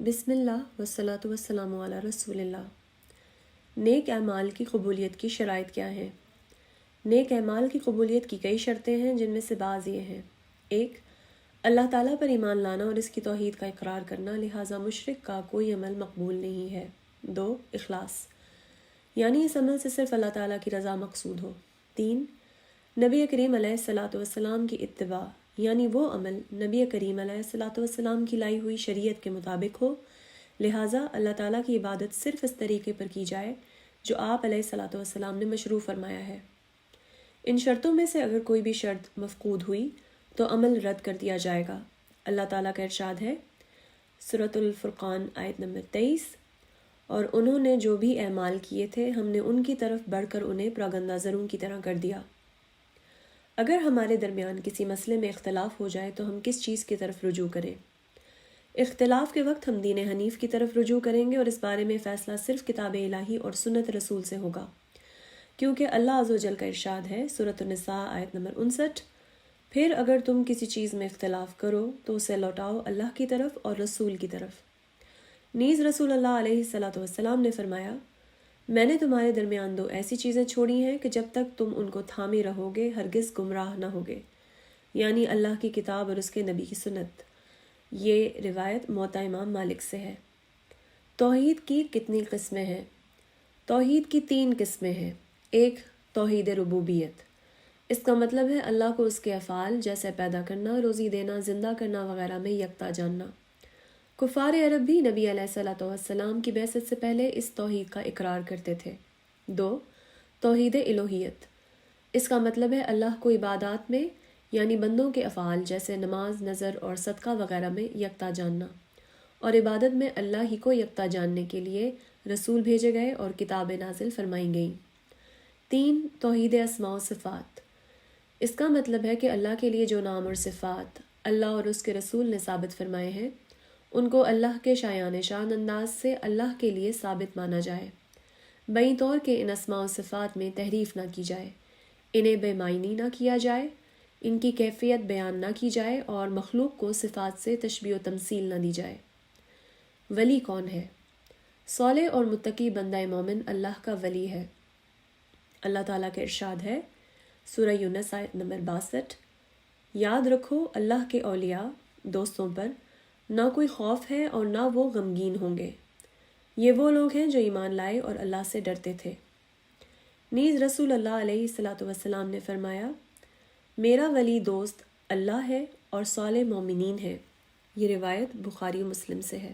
بسم اللہ والصلاۃ والسلام علی رسول اللہ۔ نیک اعمال کی قبولیت کی شرائط کیا ہیں؟ نیک اعمال کی قبولیت کی کئی شرطیں ہیں، جن میں سے بعض یہ ہیں: 1. اللہ تعالیٰ پر ایمان لانا اور اس کی توحید کا اقرار کرنا، لہٰذا مشرک کا کوئی عمل مقبول نہیں ہے۔ 2. اخلاص، یعنی اس عمل سے صرف اللہ تعالیٰ کی رضا مقصود ہو۔ 3. نبی کریم علیہ الصلاۃ والسلام کی اتباع، یعنی وہ عمل نبی کریم علیہ الصلاۃ والسلام کی لائی ہوئی شریعت کے مطابق ہو، لہٰذا اللہ تعالیٰ کی عبادت صرف اس طریقے پر کی جائے جو آپ علیہ الصلاۃ والسلام نے مشروع فرمایا ہے۔ ان شرطوں میں سے اگر کوئی بھی شرط مفقود ہوئی تو عمل رد کر دیا جائے گا۔ اللہ تعالیٰ کا ارشاد ہے، سورۃ الفرقان آیت نمبر 23، اور انہوں نے جو بھی اعمال کیے تھے ہم نے ان کی طرف بڑھ کر انہیں پراگندہ زروں کی طرح کر دیا۔ اگر ہمارے درمیان کسی مسئلے میں اختلاف ہو جائے تو ہم کس چیز کی طرف رجوع کریں؟ اختلاف کے وقت ہم دین حنیف کی طرف رجوع کریں گے، اور اس بارے میں فیصلہ صرف کتاب الہی اور سنت رسول سے ہوگا، کیونکہ اللہ عز و جل کا ارشاد ہے، سورۃ النساء آیت نمبر 59، پھر اگر تم کسی چیز میں اختلاف کرو تو اسے لوٹاؤ اللہ کی طرف اور رسول کی طرف۔ نیز رسول اللہ علیہ الصلاۃ والسلام نے فرمایا، میں نے تمہارے درمیان 2 ایسی چیزیں چھوڑی ہیں کہ جب تک تم ان کو تھامے رہو گے ہرگز گمراہ نہ ہوگے، یعنی اللہ کی کتاب اور اس کے نبی کی سنت۔ یہ روایت موطا امام مالک سے ہے۔ توحید کی کتنی قسمیں ہیں؟ توحید کی 3 قسمیں ہیں۔ 1. توحید ربوبیت، اس کا مطلب ہے اللہ کو اس کے افعال جیسے پیدا کرنا، روزی دینا، زندہ کرنا وغیرہ میں یکتا جاننا۔ کفار عرب بھی نبی علیہ الصلاۃ والسلام کی بعثت سے پہلے اس توحید کا اقرار کرتے تھے۔ 2. توحید الوہیت، اس کا مطلب ہے اللہ کو عبادات میں، یعنی بندوں کے افعال جیسے نماز، نذر اور صدقہ وغیرہ میں یکتا جاننا، اور عبادت میں اللہ ہی کو یکتا جاننے کے لیے رسول بھیجے گئے اور کتابیں نازل فرمائی گئیں۔ 3. توحید اسماء و صفات، اس کا مطلب ہے کہ اللہ کے لیے جو نام اور صفات اللہ اور اس کے رسول نے ثابت فرمائے ہیں، ان کو اللہ کے شایان شان انداز سے اللہ کے لیے ثابت مانا جائے، بئی طور کہ ان اسماء و صفات میں تحریف نہ کی جائے، انہیں بے معنی نہ کیا جائے، ان کی کیفیت بیان نہ کی جائے، اور مخلوق کو صفات سے تشبیہ و تمثیل نہ دی جائے۔ ولی کون ہے؟ صالح اور متقی بندہ مومن اللہ کا ولی ہے۔ اللہ تعالیٰ کا ارشاد ہے، سورہ یونس آیت نمبر 62، یاد رکھو اللہ کے اولیاء دوستوں پر نہ کوئی خوف ہے اور نہ وہ غمگین ہوں گے، یہ وہ لوگ ہیں جو ایمان لائے اور اللہ سے ڈرتے تھے۔ نیز رسول اللہ علیہ الصلاۃ والسلام نے فرمایا، میرا ولی دوست اللہ ہے اور صالح مومنین ہے۔ یہ روایت بخاری و مسلم سے ہے۔